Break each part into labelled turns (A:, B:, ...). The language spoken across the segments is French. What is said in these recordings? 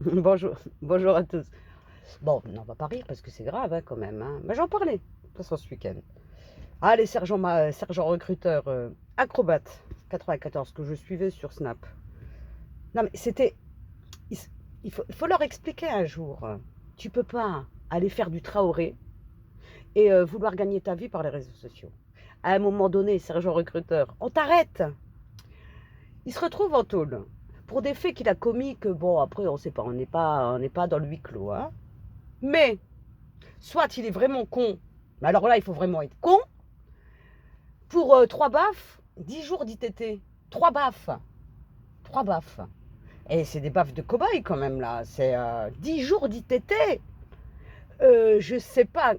A: Bonjour, bonjour à tous. Bon, on va pas rire parce que c'est grave hein, quand même. Hein. Mais j'en parlais, de toute façon, ce week-end. Ah, les sergents recruteurs acrobates 94 que je suivais sur Snap. Non, mais c'était. Il, il faut leur expliquer un jour. Tu peux pas aller faire du Traoré et vouloir gagner ta vie par les réseaux sociaux. À un moment donné, sergent recruteur, on t'arrête. Il se retrouve en tôle pour des faits qu'il a commis que, bon, après, on sait pas, on n'est pas dans le huis clos. Hein. Mais soit il est vraiment con, mais alors là, il faut vraiment être con, pour 3 baffes, 10 jours d'ITT. 3 baffes. 3 baffes. Et c'est des baffes de cow-boy quand même, là. C'est 10 jours d'ITT. Je sais pas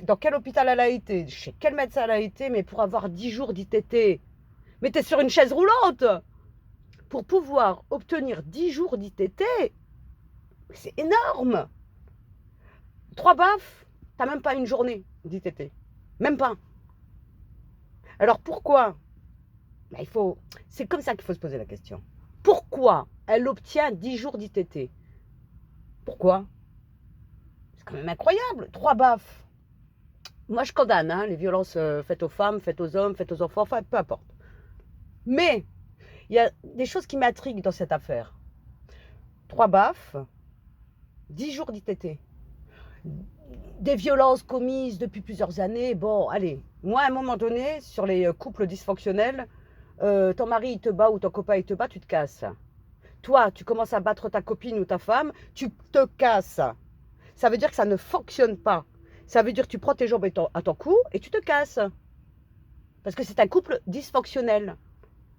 A: dans quel hôpital elle a été, chez quel médecin elle a été, mais pour avoir 10 jours d'ITT, mais t'es sur une chaise roulante. Pour pouvoir obtenir 10 jours d'ITT, c'est énorme. 3 baffes, t'as même pas une journée d'ITT. Même pas. Alors pourquoi ben, c'est comme ça qu'il faut se poser la question. Pourquoi elle obtient 10 jours d'ITT? Pourquoi? C'est quand même incroyable. 3 baffes. Moi, je condamne hein, les violences faites aux femmes, faites aux hommes, faites aux enfants, enfin, peu importe. Mais il y a des choses qui m'intriguent dans cette affaire. 3 baffes, 10 jours d'ITT. Des violences commises depuis plusieurs années. Bon, allez, moi, à un moment donné, sur les couples dysfonctionnels, ton mari il te bat ou ton copain il te bat, tu te casses. Toi, tu commences à battre ta copine ou ta femme, tu te casses. Ça veut dire que ça ne fonctionne pas. Ça veut dire que tu prends tes jambes à ton cou et tu te casses. Parce que c'est un couple dysfonctionnel.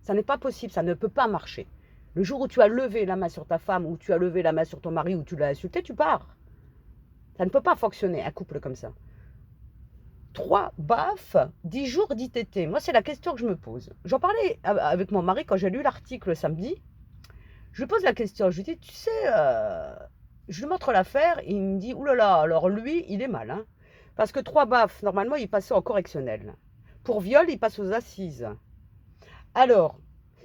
A: Ça n'est pas possible, ça ne peut pas marcher. Le jour où tu as levé la main sur ta femme, ou tu as levé la main sur ton mari, ou tu l'as insulté, tu pars. Ça ne peut pas fonctionner, un couple comme ça. 3 baffes, 10 jours d'ITT. Moi, c'est la question que je me pose. J'en parlais avec mon mari quand j'ai lu l'article samedi. Je lui pose la question, je lui dis, tu sais, je lui montre l'affaire, et il me dit, oulala, alors lui, il est mal. Hein, parce que 3 baffes, normalement, il passait en correctionnel. Pour viol, il passe aux assises. Alors,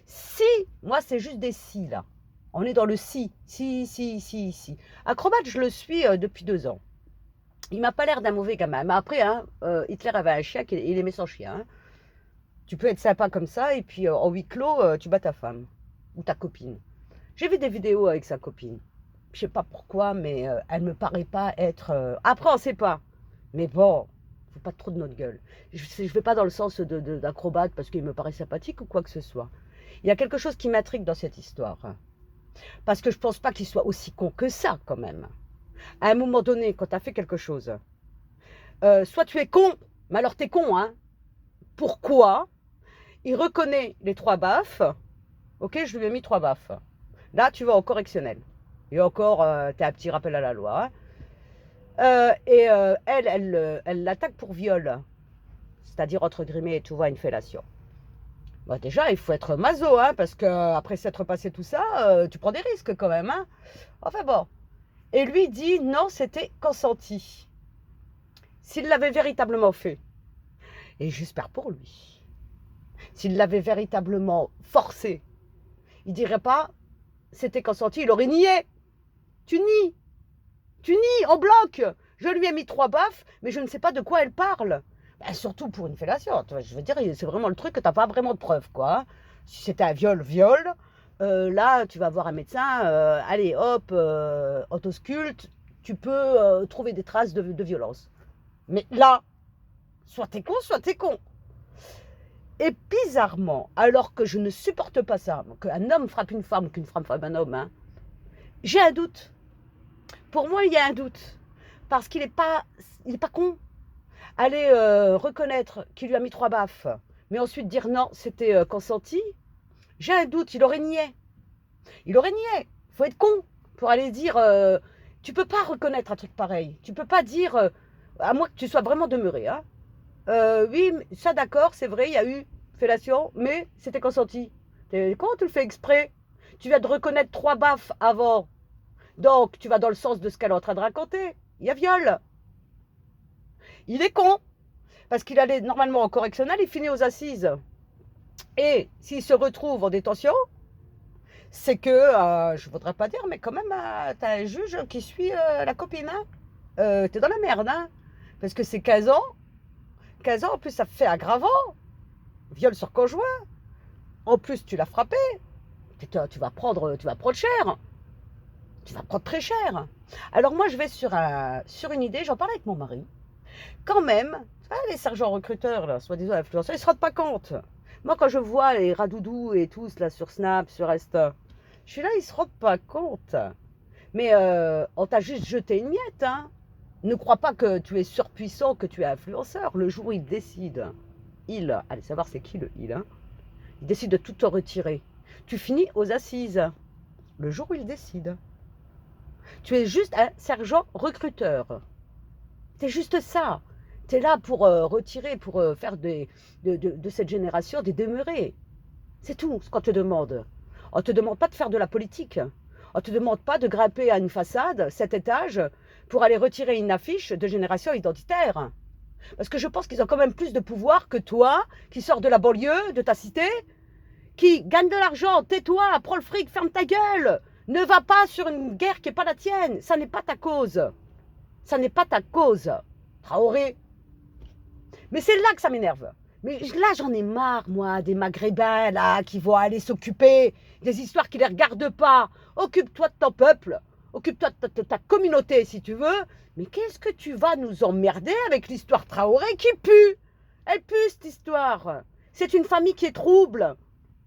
A: si, moi, c'est juste des si, là. On est dans le si, si, si, si, si. Acrobate, je le suis depuis 2 ans. Il m'a pas l'air d'un mauvais gamin. Mais après, hein, Hitler avait un chien, il aimait son chien. Hein. Tu peux être sympa comme ça, et puis en huis clos, tu bats ta femme ou ta copine. J'ai vu des vidéos avec sa copine. Je sais pas pourquoi, mais elle me paraît pas être. Après, on sait pas. Mais bon, faut pas trop de notre gueule. Je vais pas dans le sens d'acrobate parce qu'il me paraît sympathique ou quoi que ce soit. Il y a quelque chose qui m'intrigue dans cette histoire. Parce que je pense pas qu'il soit aussi con que ça, quand même. À un moment donné, quand tu as fait quelque chose, soit tu es con, mais alors t'es con, hein. Pourquoi? Il reconnaît les 3 baffes. Ok, je lui ai mis 3 baffes. Là, tu vas au correctionnel. Et encore, tu as un petit rappel à la loi. Hein. Elle l'attaque pour viol. C'est-à-dire, entre guillemets, tu vois, une fellation. Bah, déjà, il faut être maso, hein, parce qu'après s'être passé tout ça, tu prends des risques quand même. Hein. Enfin bon. Et lui dit, non, c'était consenti. S'il l'avait véritablement fait, et j'espère pour lui, s'il l'avait véritablement forcé, il dirait pas, c'était consenti, il aurait nié. Tu nies. Tu nies, on bloque. Je lui ai mis 3 baffes, mais je ne sais pas de quoi elle parle. Ben, surtout pour une fellation. Je veux dire, c'est vraiment le truc que tu n'as pas vraiment de preuves, quoi. Hein. Si c'était un viol, viol, là, tu vas voir un médecin, allez, hop, autosculte, tu peux trouver des traces de violence. Mais là, soit t'es con, soit t'es con. Et bizarrement, alors que je ne supporte pas ça, qu'un homme frappe une femme, qu'une femme frappe un homme, hein, j'ai un doute. Pour moi, il y a un doute. Parce qu'il est pas con. Aller reconnaître qu'il lui a mis 3 baffes, mais ensuite dire non, c'était consenti, j'ai un doute, il aurait nié. Il aurait nié. Il faut être con pour aller dire. Tu peux pas reconnaître un truc pareil. Tu peux pas dire, à moins que tu sois vraiment demeuré. Hein. Oui, ça d'accord, c'est vrai, il y a eu fellation, mais c'était consenti. T'es con, tu le fais exprès. Tu viens de reconnaître 3 baffes avant. Donc, tu vas dans le sens de ce qu'elle est en train de raconter. Il y a viol. Il est con. Parce qu'il allait normalement en correctionnel, il finit aux assises. Et s'il se retrouve en détention, c'est que, je voudrais pas dire, mais quand même, t'as un juge qui suit la copine, hein. T'es dans la merde, hein. Parce que c'est 15 ans. 15 ans, en plus, ça fait aggravant. Viol sur conjoint. En plus, tu l'as frappé. Tu vas prendre cher. Tu vas prendre très cher. Alors moi, je vais sur une idée, j'en parlais avec mon mari. Quand même, les sergents recruteurs, là, soi-disant influenceurs, ils se rendent pas compte. Moi, quand je vois les radoudous et tous, là, sur Snap, sur Insta, je suis là, ils se rendent pas compte. Mais on t'a juste jeté une miette, hein. Ne crois pas que tu es surpuissant, que tu es influenceur. Le jour où il décide, allez savoir c'est qui le il, hein, il décide de tout te retirer. Tu finis aux assises. Le jour où il décide. Tu es juste un sergent recruteur. C'est juste ça. Tu es là pour retirer, pour faire de cette génération des demeurés. C'est tout ce qu'on te demande. On ne te demande pas de faire de la politique. On ne te demande pas de grimper à une façade, 7 étages, pour aller retirer une affiche de génération identitaire. Parce que je pense qu'ils ont quand même plus de pouvoir que toi, qui sors de la banlieue, de ta cité, qui gagne de l'argent, tais-toi, prends le fric, ferme ta gueule. Ne va pas sur une guerre qui n'est pas la tienne. Ça n'est pas ta cause. Ça n'est pas ta cause. Traoré. Mais c'est là que ça m'énerve. Mais là, j'en ai marre, moi, des Maghrébins, là, qui vont aller s'occuper des histoires qui ne les regardent pas. Occupe-toi de ton peuple. Occupe-toi de ta communauté, si tu veux. Mais qu'est-ce que tu vas nous emmerder avec l'histoire Traoré qui pue? Elle pue, cette histoire. C'est une famille qui est trouble.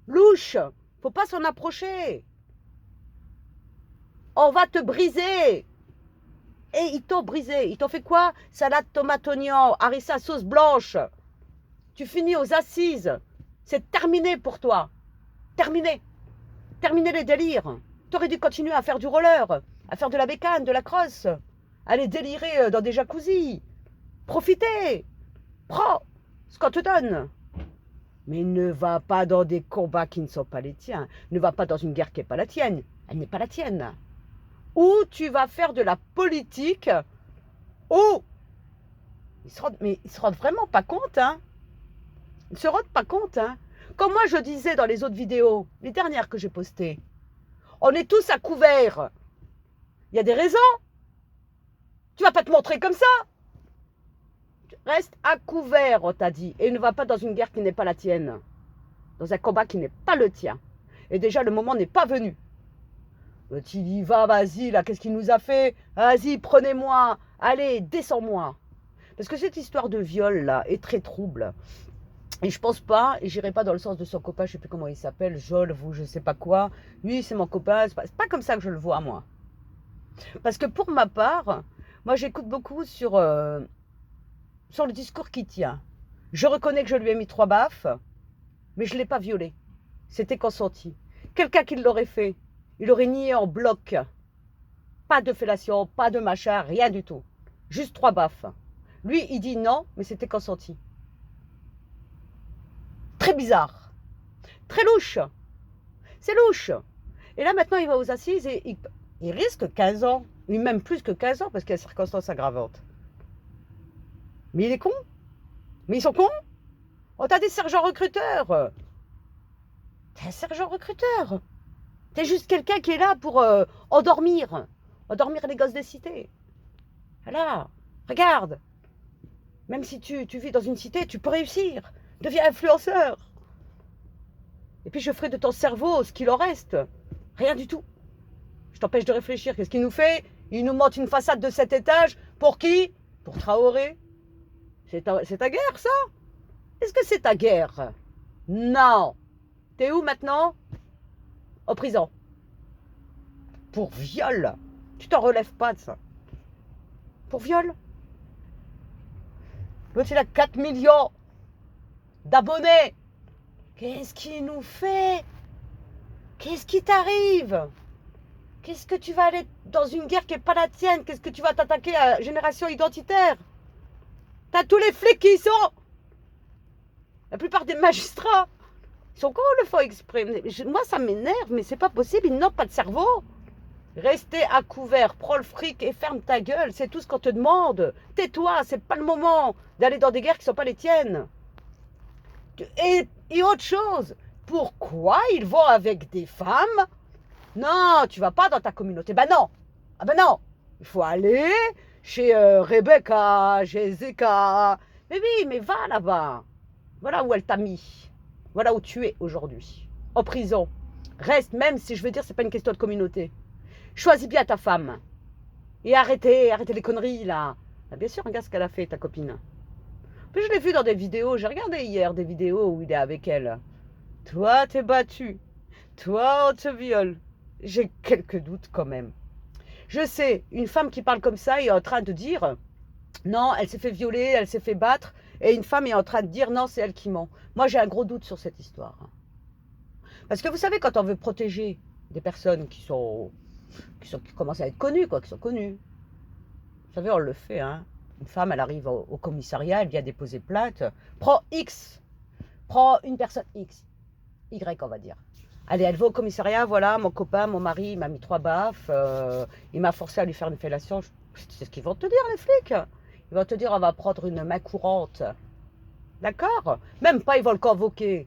A: Louche. Faut pas s'en approcher. On va te briser. Et ils t'ont brisé. Ils t'ont fait quoi? Salade, tomate, oignon, harissa, sauce blanche. Tu finis aux assises. C'est terminé pour toi. Terminé. Terminé les délires. T'aurais dû continuer à faire du roller, à faire de la bécane, de la crosse, aller délirer dans des jacuzzis. Profitez. Prends ce qu'on te donne. Mais ne va pas dans des combats qui ne sont pas les tiens. Ne va pas dans une guerre qui n'est pas la tienne. Elle n'est pas la tienne. Ou tu vas faire de la politique. Ou mais ils se rendent vraiment pas compte, hein. Ils se rendent pas compte, hein. Comme moi je disais dans les autres vidéos, les dernières que j'ai postées, on est tous à couvert. Il y a des raisons. Tu vas pas te montrer comme ça. Reste à couvert, on t'a dit. Et ne va pas dans une guerre qui n'est pas la tienne. Dans un combat qui n'est pas le tien. Et déjà, le moment n'est pas venu. Tu y vas, vas-y, là, qu'est-ce qu'il nous a fait? Vas-y, prenez-moi. Allez, descends-moi. Parce que cette histoire de viol, là, est très trouble. Et je pense pas, et j'irai pas dans le sens de son copain, je sais plus comment il s'appelle, Jolve ou je sais pas quoi. Lui, c'est mon copain, c'est pas comme ça que je le vois, moi. Parce que pour ma part, moi, j'écoute beaucoup sur le discours qui tient. Je reconnais que je lui ai mis 3 baffes, mais je ne l'ai pas violé. C'était consenti. Quelqu'un qui l'aurait fait, il aurait nié en bloc. Pas de fellation, pas de machin, rien du tout. Juste 3 baffes. Lui, il dit non, mais c'était consenti. Très bizarre. Très louche. C'est louche. Et là, maintenant, il va aux assises et il risque 15 ans. Ou même plus que 15 ans parce qu'il y a des circonstances aggravantes. Mais il est con. Mais ils sont cons. Oh, t'as des sergents recruteurs. T'es un sergent recruteur. T'es juste quelqu'un qui est là pour endormir les gosses des cités. Voilà, regarde. Même si tu vis dans une cité, tu peux réussir. Deviens influenceur. Et puis je ferai de ton cerveau ce qu'il en reste. Rien du tout. Je t'empêche de réfléchir. Qu'est-ce qu'il nous fait? Il nous monte une façade de 7 étages. Pour qui? Pour Traoré. C'est ta guerre, ça? Est-ce que c'est ta guerre? Non. T'es où maintenant? En prison. Pour viol. Tu t'en relèves pas de ça. Pour viol. L'autre, il a 4 millions d'abonnés. Qu'est-ce qu'il nous fait? Qu'est-ce qui t'arrive? Qu'est-ce que tu vas aller dans une guerre qui n'est pas la tienne? Qu'est-ce que tu vas t'attaquer à la génération identitaire? T'as tous les flics qui y sont. La plupart des magistrats. Ils sont cons, le font exprès. Moi, ça m'énerve, mais c'est pas possible. Ils n'ont pas de cerveau. Restez à couvert, prends le fric et ferme ta gueule. C'est tout ce qu'on te demande. Tais-toi, c'est pas le moment d'aller dans des guerres qui ne sont pas les tiennes. Et autre chose, pourquoi ils vont avec des femmes Non, tu vas pas dans ta communauté. Ben non. Ah ben non. Il faut aller chez Rebecca, chez Zeka. Mais oui, mais va là-bas. Voilà où elle t'a mis. Voilà où tu es aujourd'hui. En prison. Reste, même si je veux dire, c'est pas une question de communauté. Choisis bien ta femme. Et arrêtez les conneries là. Ah, bien sûr, regarde ce qu'elle a fait, ta copine. Puis je l'ai vu dans des vidéos. J'ai regardé hier des vidéos où il est avec elle. Toi, t'es battu. Toi, on te viole. J'ai quelques doutes quand même. Je sais, une femme qui parle comme ça est en train de dire non, elle s'est fait violer, elle s'est fait battre, et une femme est en train de dire non, c'est elle qui ment. Moi, j'ai un gros doute sur cette histoire. Parce que vous savez, quand on veut protéger des personnes qui commencent à être connues, quoi, qui sont connues, vous savez, on le fait, hein. Une femme, elle arrive au commissariat, elle vient déposer plainte, prend une personne X, Y, on va dire. Allez, elle va au commissariat, voilà, mon copain, mon mari, il m'a mis 3 baffes, il m'a forcé à lui faire une fellation. C'est ce qu'ils vont te dire, les flics. Ils vont te dire, on va prendre une main courante. D'accord? Même pas, ils vont le convoquer.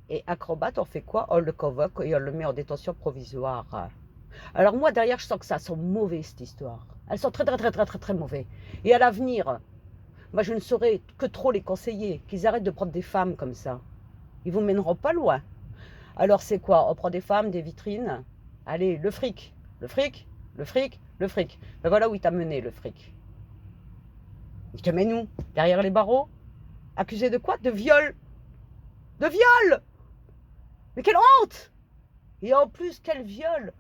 A: Et acrobate, on fait quoi? On le convoque et on le met en détention provisoire. Alors moi, derrière, je sens que ça sent mauvais, cette histoire. Elles sont très, très, très, très, très, très mauvais. Et à l'avenir, moi, je ne saurais que trop les conseiller, qu'ils arrêtent de prendre des femmes comme ça. Ils vous mèneront pas loin. Alors c'est quoi? On prend des femmes, des vitrines. Allez, le fric, le fric, le fric, le fric. Ben voilà où il t'a mené, le fric. Il te mène où? Derrière les barreaux? Accusé de quoi? De viol. De viol! Mais quelle honte! Et en plus, quel viol!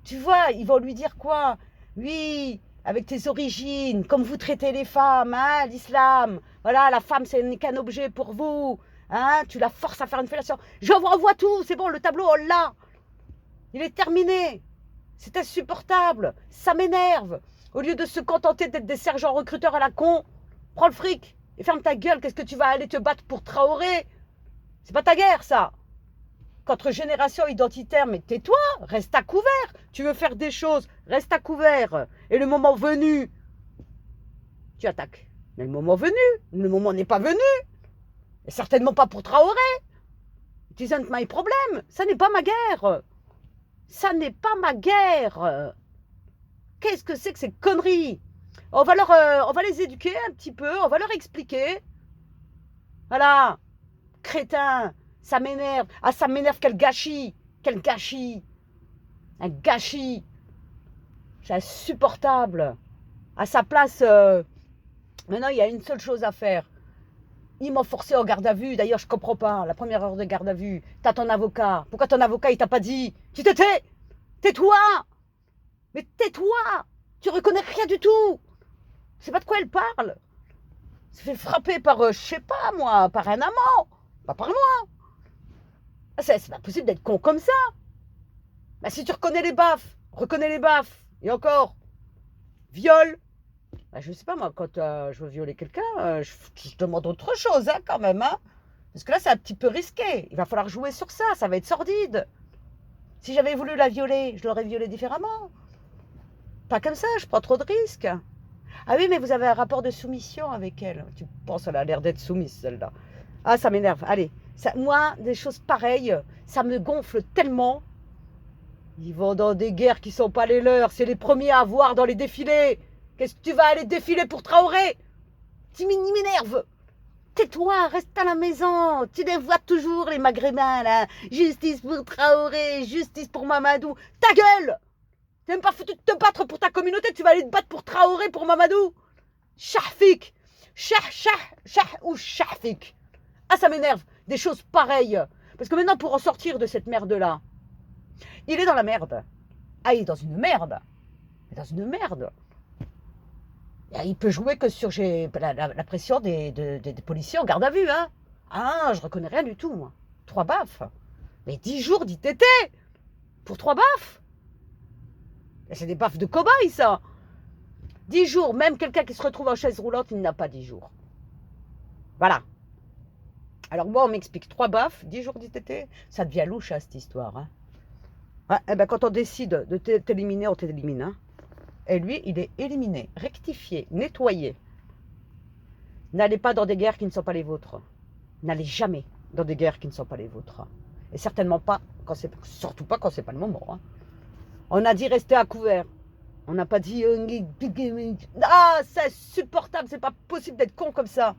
A: Tu vois, ils vont lui dire quoi? Oui, avec tes origines, comme vous traitez les femmes, hein, l'islam. Voilà, la femme, ce n'est qu'un objet pour vous. Hein, tu la forces à faire une fellation. Je revois tout, c'est bon, le tableau, on l'a. Il est terminé. C'est insupportable. Ça m'énerve. Au lieu de se contenter d'être des sergents recruteurs à la con, prends le fric et ferme ta gueule. Qu'est-ce que tu vas aller te battre pour Traoré? C'est pas ta guerre, ça. Contre génération identitaire, mais tais-toi, reste à couvert. Tu veux faire des choses, reste à couvert. Et le moment venu, tu attaques. Mais le moment venu, le moment n'est pas venu. Et certainement pas pour Traoré. It isn't my problem. Ça n'est pas ma guerre. Ça n'est pas ma guerre. Qu'est-ce que c'est que ces conneries? On va les éduquer un petit peu. On va leur expliquer. Voilà. Crétin. Ça m'énerve. Ah, ça m'énerve. Quel gâchis. Quel gâchis. Un gâchis. C'est insupportable. À sa place, maintenant, il y a une seule chose à faire. Ils m'ont forcé en garde à vue. D'ailleurs, je comprends pas. La première heure de garde à vue, t'as ton avocat. Pourquoi ton avocat, il t'a pas dit? Tu te tais? Tais-toi! Mais tais-toi! Tu reconnais rien du tout! Je sais pas de quoi elle parle. Elle s'est fait frapper par, je sais pas moi, par un amant. Pas par moi. C'est pas possible d'être con comme ça. Bah, si tu reconnais les baffes, reconnais les baffes. Et encore, viol. Bah, je sais pas moi, quand je veux violer quelqu'un, je demande autre chose hein, quand même. Hein. Parce que là, c'est un petit peu risqué. Il va falloir jouer sur ça, ça va être sordide. Si j'avais voulu la violer, je l'aurais violée différemment. Pas comme ça, je prends trop de risques. Ah oui, mais vous avez un rapport de soumission avec elle. Tu penses, elle a l'air d'être soumise, celle-là. Ah, ça m'énerve. Allez, ça, moi, des choses pareilles, ça me gonfle tellement. Ils vont dans des guerres qui sont pas les leurs. C'est les premiers à voir dans les défilés. Qu'est-ce que tu vas aller défiler pour Traoré? Tu m'énerves. Tais-toi, reste à la maison. Tu les vois toujours, les maghrébins, là. Justice pour Traoré, justice pour Mamadou. Ta gueule! T'es même pas foutu de te battre pour ta communauté, tu vas aller te battre pour Traoré, pour Mamadou. Shahfik. Ou Shahfik. Ah, ça m'énerve. Des choses pareilles. Parce que maintenant, pour en sortir de cette merde-là, il est dans la merde. Ah, il est dans une merde. Il est dans une merde. Il peut jouer que sur la pression des policiers en garde à vue. Hein. Ah, je reconnais rien du tout, moi. 3 baffes. Mais 10 jours d'ITT pour 3 baffes. C'est des baffes de cobaye, ça. 10 jours, même quelqu'un qui se retrouve en chaise roulante, il n'a pas 10 jours. Voilà. Alors moi, on m'explique 3 baffes, 10 jours d'ITT. Ça devient louche, hein, cette histoire. Hein. Ouais, eh ben, quand on décide de t'éliminer, on t'élimine. Hein. Et lui, il est éliminé, rectifié, nettoyé. N'allez pas dans des guerres qui ne sont pas les vôtres. N'allez jamais dans des guerres qui ne sont pas les vôtres. Et certainement pas, surtout pas quand c'est pas le moment. Hein. On a dit rester à couvert. On n'a pas dit ah, c'est insupportable, c'est pas possible d'être con comme ça.